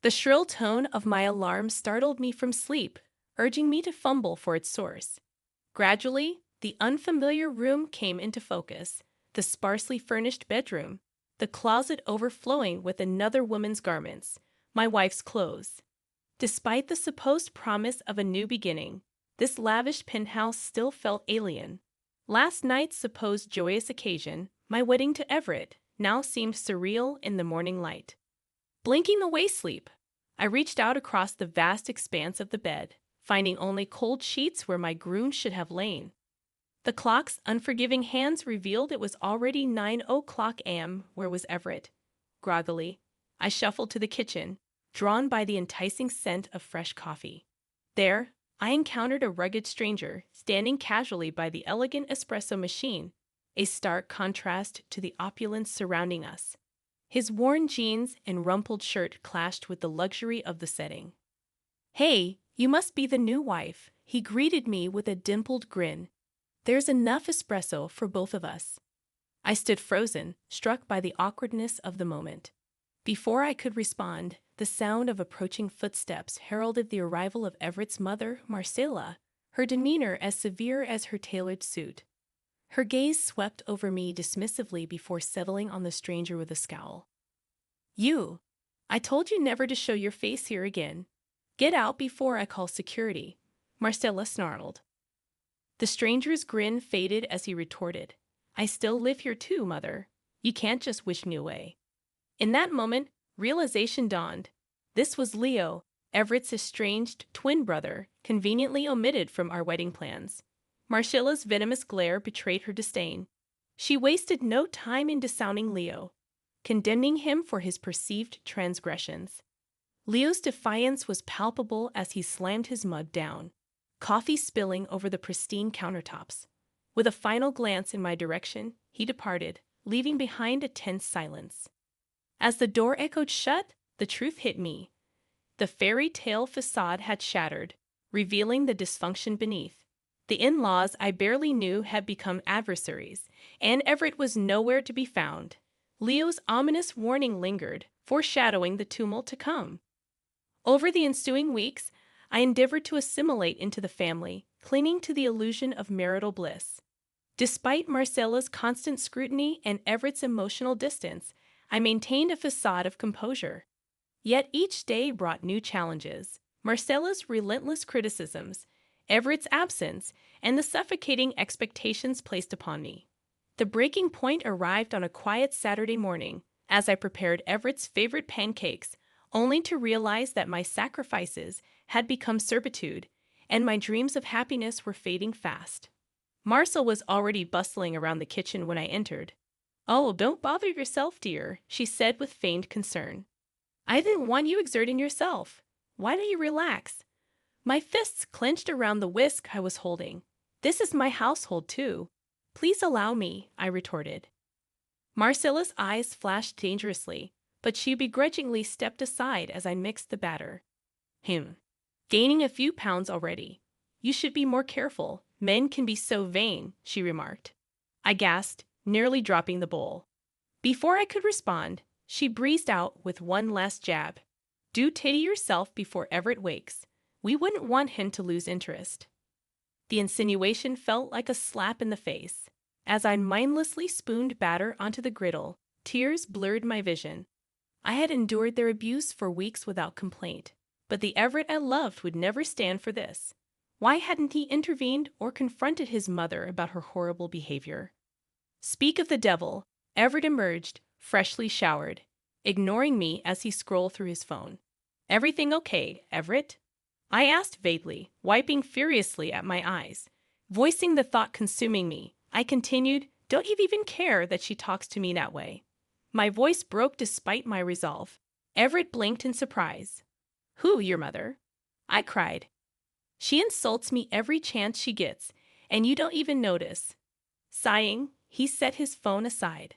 The shrill tone of my alarm startled me from sleep, urging me to fumble for its source. Gradually, the unfamiliar room came into focus, the sparsely furnished bedroom, the closet overflowing with another woman's garments, my wife's clothes. Despite the supposed promise of a new beginning, this lavish penthouse still felt alien. Last night's supposed joyous occasion, my wedding to Everett, now seemed surreal in the morning light. Blinking away sleep, I reached out across the vast expanse of the bed, finding only cold sheets where my groom should have lain. The clock's unforgiving hands revealed it was already 9 o'clock a.m. Where was Everett? Groggily, I shuffled to the kitchen, drawn by the enticing scent of fresh coffee. There, I encountered a rugged stranger standing casually by the elegant espresso machine, a stark contrast to the opulence surrounding us. His worn jeans and rumpled shirt clashed with the luxury of the setting. "Hey, you must be the new wife," he greeted me with a dimpled grin. "There's enough espresso for both of us." I stood frozen, struck by the awkwardness of the moment. Before I could respond, the sound of approaching footsteps heralded the arrival of Everett's mother, Marcella, her demeanor as severe as her tailored suit. Her gaze swept over me dismissively before settling on the stranger with a scowl. "You! I told you never to show your face here again. Get out before I call security," Marcella snarled. The stranger's grin faded as he retorted, "I still live here too, mother. You can't just wish me away." In that moment, realization dawned. This was Leo, Everett's estranged twin brother, conveniently omitted from our wedding plans. Marcella's venomous glare betrayed her disdain. She wasted no time in disowning Leo, condemning him for his perceived transgressions. Leo's defiance was palpable as he slammed his mug down, coffee spilling over the pristine countertops. With a final glance in my direction, he departed, leaving behind a tense silence. As the door echoed shut, the truth hit me. The fairy tale facade had shattered, revealing the dysfunction beneath. The in-laws I barely knew had become adversaries, and Everett was nowhere to be found. Leo's ominous warning lingered, foreshadowing the tumult to come. Over the ensuing weeks, I endeavored to assimilate into the family, clinging to the illusion of marital bliss. Despite Marcella's constant scrutiny and Everett's emotional distance, I maintained a facade of composure. Yet each day brought new challenges: Marcella's relentless criticisms, Everett's absence, and the suffocating expectations placed upon me. The breaking point arrived on a quiet Saturday morning, as I prepared Everett's favorite pancakes, only to realize that my sacrifices had become servitude, and my dreams of happiness were fading fast. Marcel was already bustling around the kitchen when I entered. "Oh, don't bother yourself, dear," she said with feigned concern. "I didn't want you exerting yourself. Why don't you relax?" My fists clenched around the whisk I was holding. "This is my household, too. Please allow me," I retorted. Marcella's eyes flashed dangerously, but she begrudgingly stepped aside as I mixed the batter. Gaining a few pounds already. You should be more careful. Men can be so vain," she remarked. I gasped, nearly dropping the bowl. Before I could respond, she breezed out with one last jab. "Do tidy yourself before Everett wakes. We wouldn't want him to lose interest." The insinuation felt like a slap in the face. As I mindlessly spooned batter onto the griddle, tears blurred my vision. I had endured their abuse for weeks without complaint, but the Everett I loved would never stand for this. Why hadn't he intervened or confronted his mother about her horrible behavior? Speak of the devil, Everett emerged, freshly showered, ignoring me as he scrolled through his phone. "Everything okay, Everett?" I asked vaguely, wiping furiously at my eyes. Voicing the thought consuming me, I continued, "Don't you even care that she talks to me that way?" My voice broke despite my resolve. Everett blinked in surprise. "Who, your mother?" I cried. "She insults me every chance she gets, and you don't even notice." Sighing, he set his phone aside.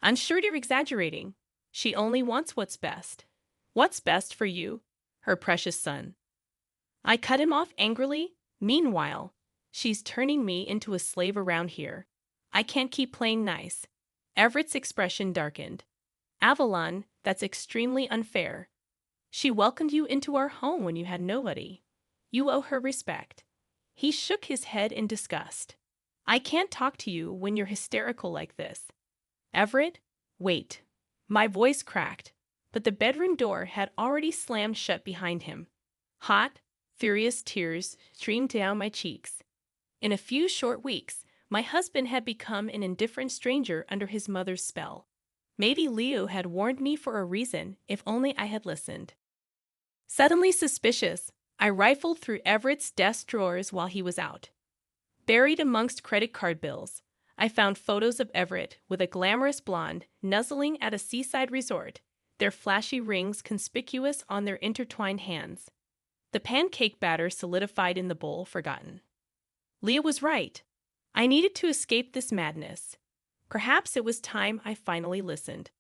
"I'm sure you're exaggerating. She only wants what's best." "What's best for you, her precious son?" I cut him off angrily. "Meanwhile, she's turning me into a slave around here. I can't keep playing nice." Everett's expression darkened. "Avalon, that's extremely unfair." She welcomed you into our home when you had nobody. You owe her respect." He shook his head in disgust. "I can't talk to you when you're hysterical like this." "Everett, wait." My voice cracked, but the bedroom door had already slammed shut behind him. Hot, furious tears streamed down my cheeks. In a few short weeks, my husband had become an indifferent stranger under his mother's spell. Maybe Leo had warned me for a reason, if only I had listened. Suddenly suspicious, I rifled through Everett's desk drawers while he was out. Buried amongst credit card bills, I found photos of Everett with a glamorous blonde nuzzling at a seaside resort, their flashy rings conspicuous on their intertwined hands. The pancake batter solidified in the bowl forgotten. Leah was right. I needed to escape this madness. Perhaps it was time I finally listened.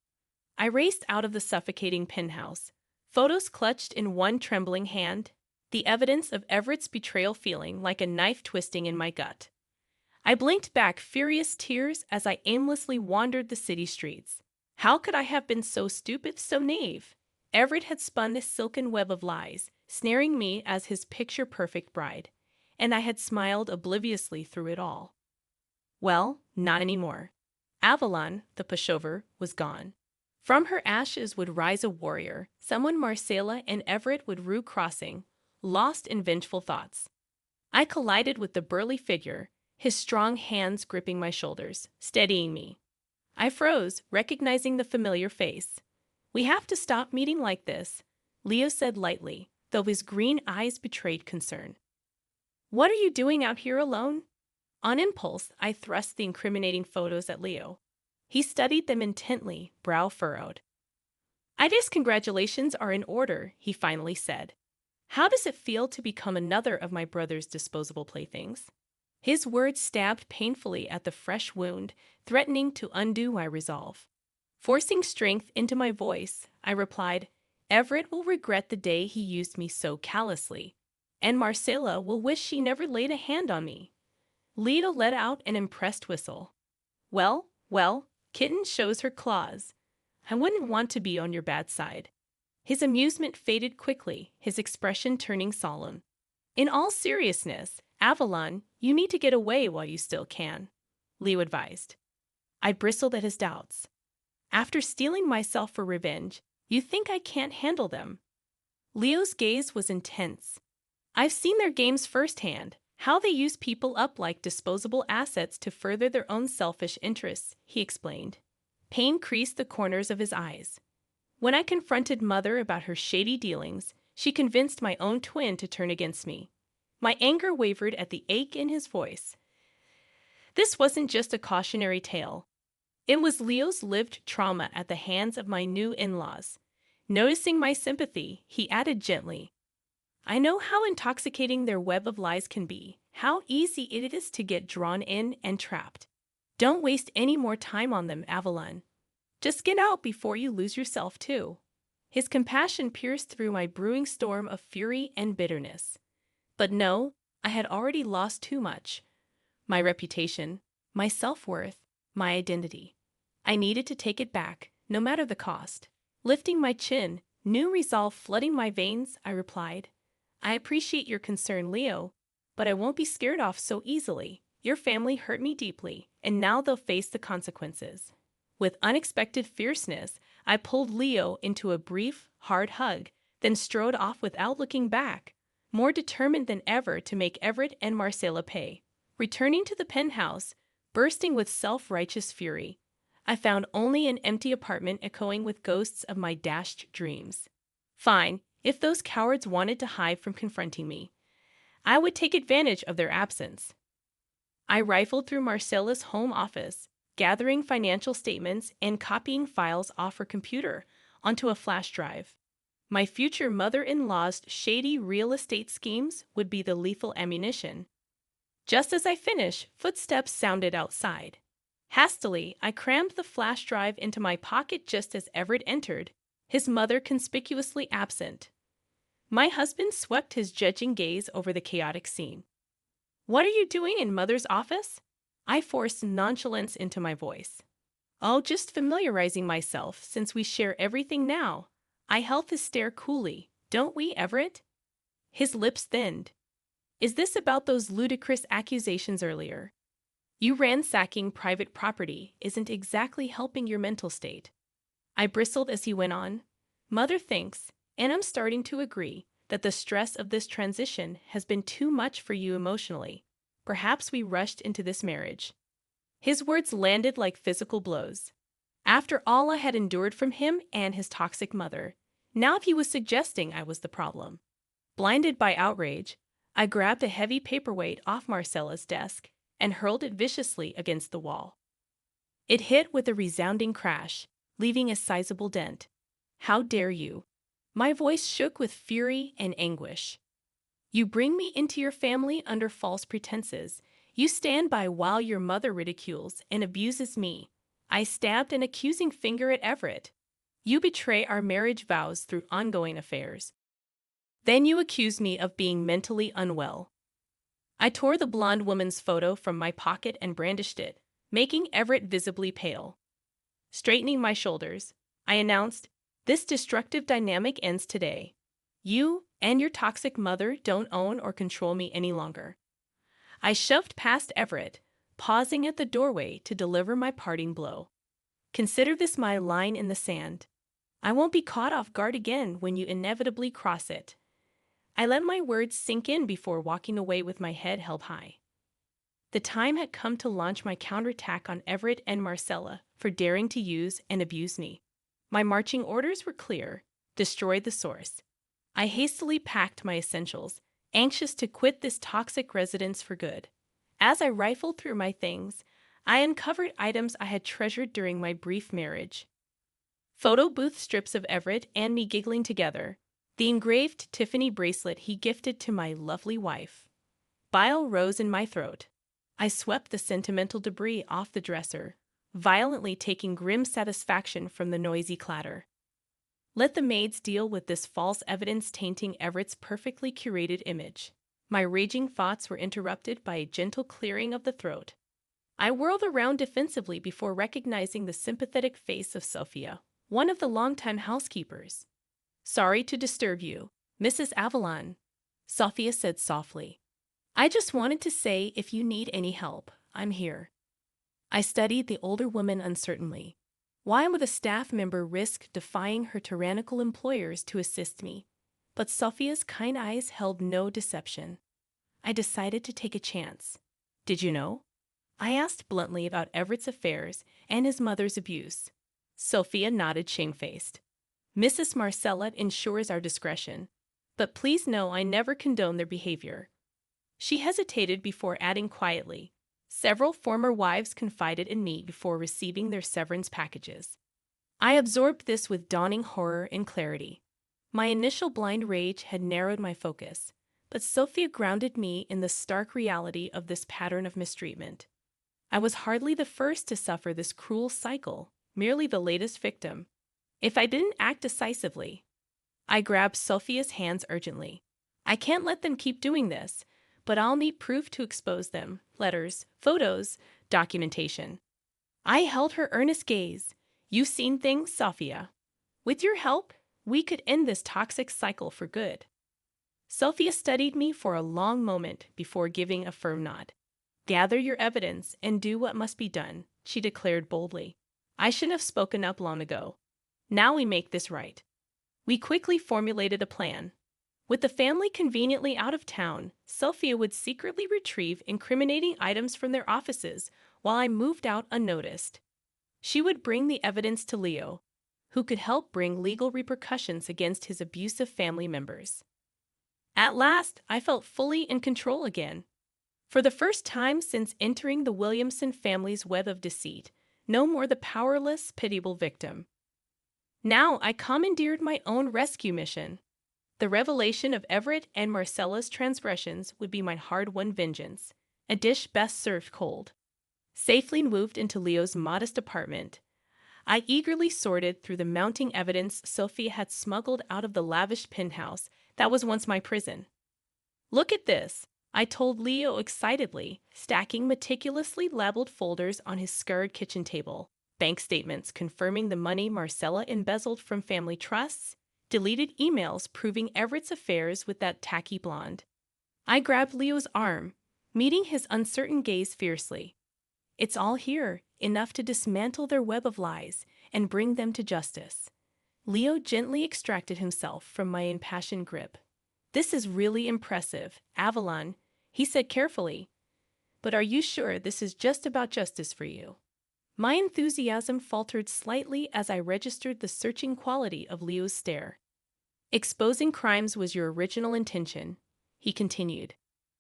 I raced out of the suffocating penthouse, photos clutched in one trembling hand, the evidence of Everett's betrayal feeling like a knife twisting in my gut. I blinked back furious tears as I aimlessly wandered the city streets. How could I have been so stupid, so naive? Everett had spun a silken web of lies, snaring me as his picture-perfect bride, and I had smiled obliviously through it all. Well, not anymore. Avalon, the pushover, was gone. From her ashes would rise a warrior, someone Marcella and Everett would rue crossing, lost in vengeful thoughts. I collided with the burly figure, his strong hands gripping my shoulders, steadying me. I froze, recognizing the familiar face. "We have to stop meeting like this," Leo said lightly, though his green eyes betrayed concern. "What are you doing out here alone?" On impulse, I thrust the incriminating photos at Leo. He studied them intently, brow furrowed. "I guess congratulations are in order," he finally said. "How does it feel to become another of my brother's disposable playthings?" His words stabbed painfully at the fresh wound, threatening to undo my resolve. Forcing strength into my voice, I replied, "Everett will regret the day he used me so callously, and Marcella will wish she never laid a hand on me." Lita let out an impressed whistle. Well, kitten shows her claws. I wouldn't want to be on your bad side." His amusement faded quickly, his expression turning solemn. "In all seriousness, Avalon, you need to get away while you still can," Leo advised. I bristled at his doubts. "After stealing myself for revenge, you think I can't handle them?" Leo's gaze was intense. "I've seen their games firsthand, how they use people up like disposable assets to further their own selfish interests," he explained. Pain creased the corners of his eyes. "When I confronted Mother about her shady dealings, she convinced my own twin to turn against me." My anger wavered at the ache in his voice. This wasn't just a cautionary tale. It was Leo's lived trauma at the hands of my new in-laws. Noticing my sympathy, he added gently, "I know how intoxicating their web of lies can be, how easy it is to get drawn in and trapped. Don't waste any more time on them, Avalon. Just get out before you lose yourself, too." His compassion pierced through my brewing storm of fury and bitterness. But no, I had already lost too much. My reputation, my self-worth, my identity. I needed to take it back, no matter the cost. Lifting my chin, new resolve flooding my veins, I replied, "I appreciate your concern, Leo, but I won't be scared off so easily. Your family hurt me deeply, and now they'll face the consequences." With unexpected fierceness, I pulled Leo into a brief, hard hug, then strode off without looking back, more determined than ever to make Everett and Marcella pay. Returning to the penthouse, bursting with self-righteous fury, I found only an empty apartment echoing with ghosts of my dashed dreams. Fine, if those cowards wanted to hide from confronting me, I would take advantage of their absence. I rifled through Marcella's home office, gathering financial statements and copying files off her computer onto a flash drive. My future mother-in-law's shady real estate schemes would be the lethal ammunition. Just as I finished, footsteps sounded outside. Hastily, I crammed the flash drive into my pocket just as Everett entered, his mother conspicuously absent. My husband swept his judging gaze over the chaotic scene. "What are you doing in Mother's office?" I forced nonchalance into my voice. "Oh, just familiarizing myself since we share everything now. I held his stare coolly. Don't we, Everett? His lips thinned. Is this about those ludicrous accusations earlier? You ransacking private property isn't exactly helping your mental state. I bristled as he went on. Mother thinks, and I'm starting to agree, that the stress of this transition has been too much for you emotionally. Perhaps we rushed into this marriage. His words landed like physical blows. After all I had endured from him and his toxic mother, now he was suggesting I was the problem. Blinded by outrage, I grabbed a heavy paperweight off Marcella's desk and hurled it viciously against the wall. It hit with a resounding crash, leaving a sizable dent. How dare you? My voice shook with fury and anguish. You bring me into your family under false pretenses. You stand by while your mother ridicules and abuses me. I stabbed an accusing finger at Everett. You betray our marriage vows through ongoing affairs. Then you accuse me of being mentally unwell. I tore the blonde woman's photo from my pocket and brandished it, making Everett visibly pale. Straightening my shoulders, I announced, "This destructive dynamic ends today. You and your toxic mother don't own or control me any longer." I shoved past Everett, pausing at the doorway to deliver my parting blow. Consider this my line in the sand. I won't be caught off guard again when you inevitably cross it. I let my words sink in before walking away with my head held high. The time had come to launch my counterattack on Everett and Marcella for daring to use and abuse me. My marching orders were clear: destroy the source. I hastily packed my essentials, anxious to quit this toxic residence for good. As I rifled through my things, I uncovered items I had treasured during my brief marriage. Photo booth strips of Everett and me giggling together, the engraved Tiffany bracelet he gifted to my lovely wife. Bile rose in my throat. I swept the sentimental debris off the dresser, violently taking grim satisfaction from the noisy clatter. Let the maids deal with this false evidence tainting Everett's perfectly curated image. My raging thoughts were interrupted by a gentle clearing of the throat. I whirled around defensively before recognizing the sympathetic face of Sophia, one of the longtime housekeepers. "Sorry to disturb you, Mrs. Avalon," Sophia said softly. "I just wanted to say if you need any help, I'm here." I studied the older woman uncertainly. Why would a staff member risk defying her tyrannical employers to assist me? But Sophia's kind eyes held no deception. I decided to take a chance. "Did you know?" I asked bluntly about Everett's affairs and his mother's abuse. Sophia nodded shamefaced. "Mrs. Marcella ensures our discretion, but please know I never condone their behavior." She hesitated before adding quietly, "Several former wives confided in me before receiving their severance packages." I absorbed this with dawning horror and clarity. My initial blind rage had narrowed my focus, but Sophia grounded me in the stark reality of this pattern of mistreatment. I was hardly the first to suffer this cruel cycle, merely the latest victim. If I didn't act decisively, I grabbed Sophia's hands urgently. "I can't let them keep doing this, but I'll need proof to expose them: letters, photos, documentation." I held her earnest gaze. "You've seen things, Sophia. With your help, we could end this toxic cycle for good." Sophia studied me for a long moment before giving a firm nod. "Gather your evidence and do what must be done," she declared boldly. "I should have spoken up long ago. Now we make this right." We quickly formulated a plan. With the family conveniently out of town, Sophia would secretly retrieve incriminating items from their offices while I moved out unnoticed. She would bring the evidence to Leo, who could help bring legal repercussions against his abusive family members. At last, I felt fully in control again. For the first time since entering the Williamson family's web of deceit, no more the powerless, pitiable victim. Now I commandeered my own rescue mission. The revelation of Everett and Marcella's transgressions would be my hard-won vengeance, a dish best served cold. Safely moved into Leo's modest apartment, I eagerly sorted through the mounting evidence Sophia had smuggled out of the lavish penthouse that was once my prison. "Look at this," I told Leo excitedly, stacking meticulously labeled folders on his scarred kitchen table. Bank statements confirming the money Marcella embezzled from family trusts, deleted emails proving Everett's affairs with that tacky blonde. I grabbed Leo's arm, meeting his uncertain gaze fiercely. It's all here, enough to dismantle their web of lies and bring them to justice. Leo gently extracted himself from my impassioned grip. This is really impressive, Avalon, he said carefully. But are you sure this is just about justice for you? My enthusiasm faltered slightly as I registered the searching quality of Leo's stare. Exposing crimes was your original intention, he continued.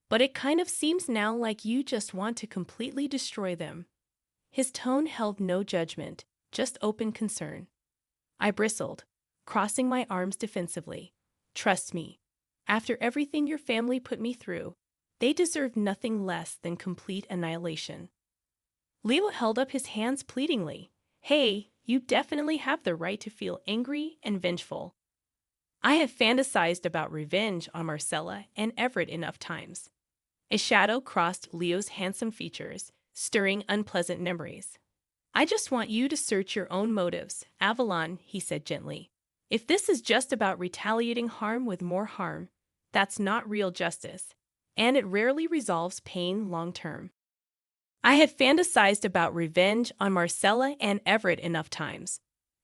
But it kind of seems now like you just want to completely destroy them. His tone held no judgment, just open concern. I bristled, crossing my arms defensively. Trust me, after everything your family put me through, they deserve nothing less than complete annihilation. Leo held up his hands pleadingly. Hey, you definitely have the right to feel angry and vengeful. I have fantasized about revenge on Marcella and Everett enough times. A shadow crossed Leo's handsome features, stirring unpleasant memories. I just want you to search your own motives, Avalon, he said gently. If this is just about retaliating harm with more harm, that's not real justice, and it rarely resolves pain long term. I have fantasized about revenge on Marcella and Everett enough times.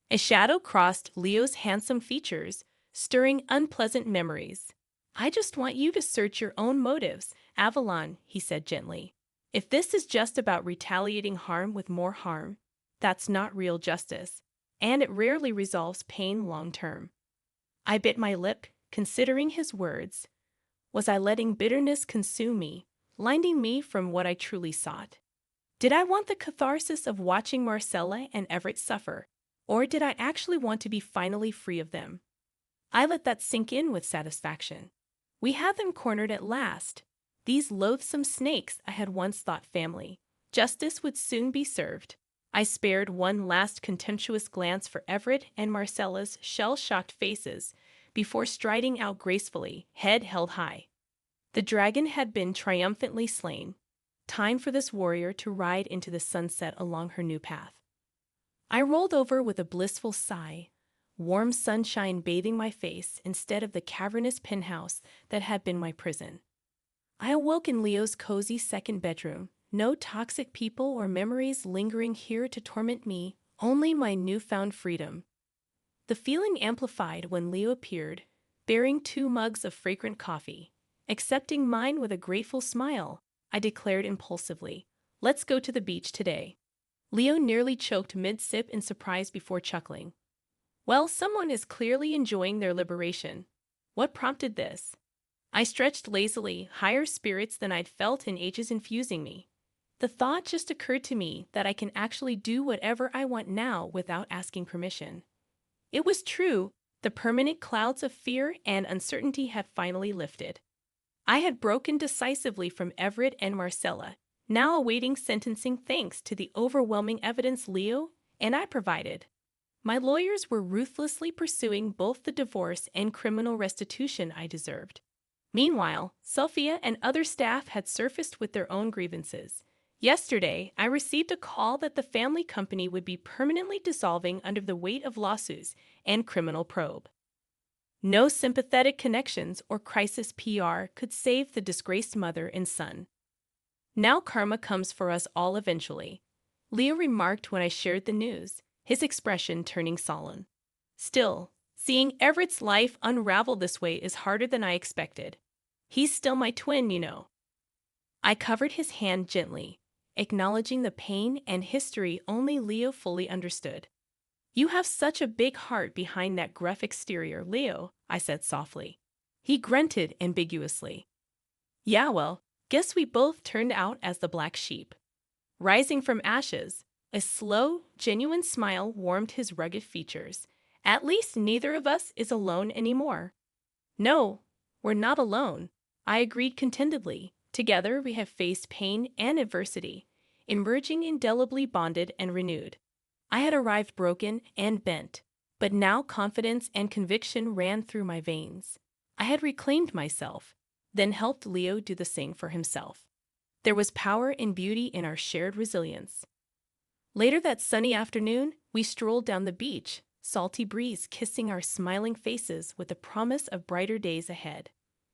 A shadow crossed Leo's handsome features, stirring unpleasant memories. I just want you to search your own motives, Avalon, he said gently. If this is just about retaliating harm with more harm, that's not real justice, and it rarely resolves pain long term. I bit my lip, considering his words. Was I letting bitterness consume me, blinding me from what I truly sought? Did I want the catharsis of watching Marcella and Everett suffer, or did I actually want to be finally free of them? I let that sink in with satisfaction. We had them cornered at last. These loathsome snakes I had once thought family. Justice would soon be served. I spared one last contemptuous glance for Everett and Marcella's shell-shocked faces before striding out gracefully, head held high. The dragon had been triumphantly slain. Time for this warrior to ride into the sunset along her new path. I rolled over with a blissful sigh, warm sunshine bathing my face instead of the cavernous penthouse that had been my prison. I awoke in Leo's cozy second bedroom. No toxic people or memories lingering here to torment me, only my newfound freedom. The feeling amplified when Leo appeared, bearing 2 mugs of fragrant coffee. Accepting mine with a grateful smile, I declared impulsively, "Let's go to the beach today." Leo nearly choked mid-sip in surprise before chuckling. Well, someone is clearly enjoying their liberation. What prompted this? I stretched lazily, higher spirits than I'd felt in ages infusing me. The thought just occurred to me that I can actually do whatever I want now without asking permission. It was true, the permanent clouds of fear and uncertainty had finally lifted. I had broken decisively from Everett and Marcella, now awaiting sentencing thanks to the overwhelming evidence Leo and I provided. My lawyers were ruthlessly pursuing both the divorce and criminal restitution I deserved. Meanwhile, Sophia and other staff had surfaced with their own grievances. Yesterday, I received a call that the family company would be permanently dissolving under the weight of lawsuits and criminal probe. No sympathetic connections or crisis PR could save the disgraced mother and son. Now karma comes for us all eventually, Leo remarked when I shared the news, his expression turning solemn. Still, seeing Everett's life unravel this way is harder than I expected. He's still my twin, you know. I covered his hand gently, acknowledging the pain and history only Leo fully understood. You have such a big heart behind that gruff exterior, Leo, I said softly. He grunted ambiguously. Yeah, well, guess we both turned out as the black sheep. Rising from ashes, a slow, genuine smile warmed his rugged features. At least neither of us is alone anymore. No, we're not alone, I agreed contentedly. Together we have faced pain and adversity, emerging indelibly bonded and renewed. I had arrived broken and bent, but now confidence and conviction ran through my veins. I had reclaimed myself, then helped Leo do the same for himself. There was power and beauty in our shared resilience. Later that sunny afternoon, we strolled down the beach, salty breeze kissing our smiling faces with the promise of brighter days ahead.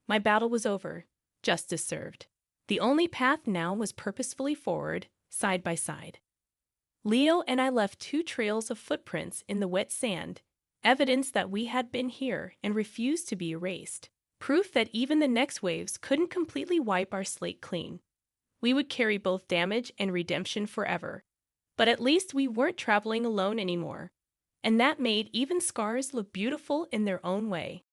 My battle was over, justice served. The only path now was purposefully forward, side by side. Leo and I left 2 trails of footprints in the wet sand, evidence that we had been here and refused to be erased. Proof that even the next waves couldn't completely wipe our slate clean. We would carry both damage and redemption forever. But at least we weren't traveling alone anymore. And that made even scars look beautiful in their own way.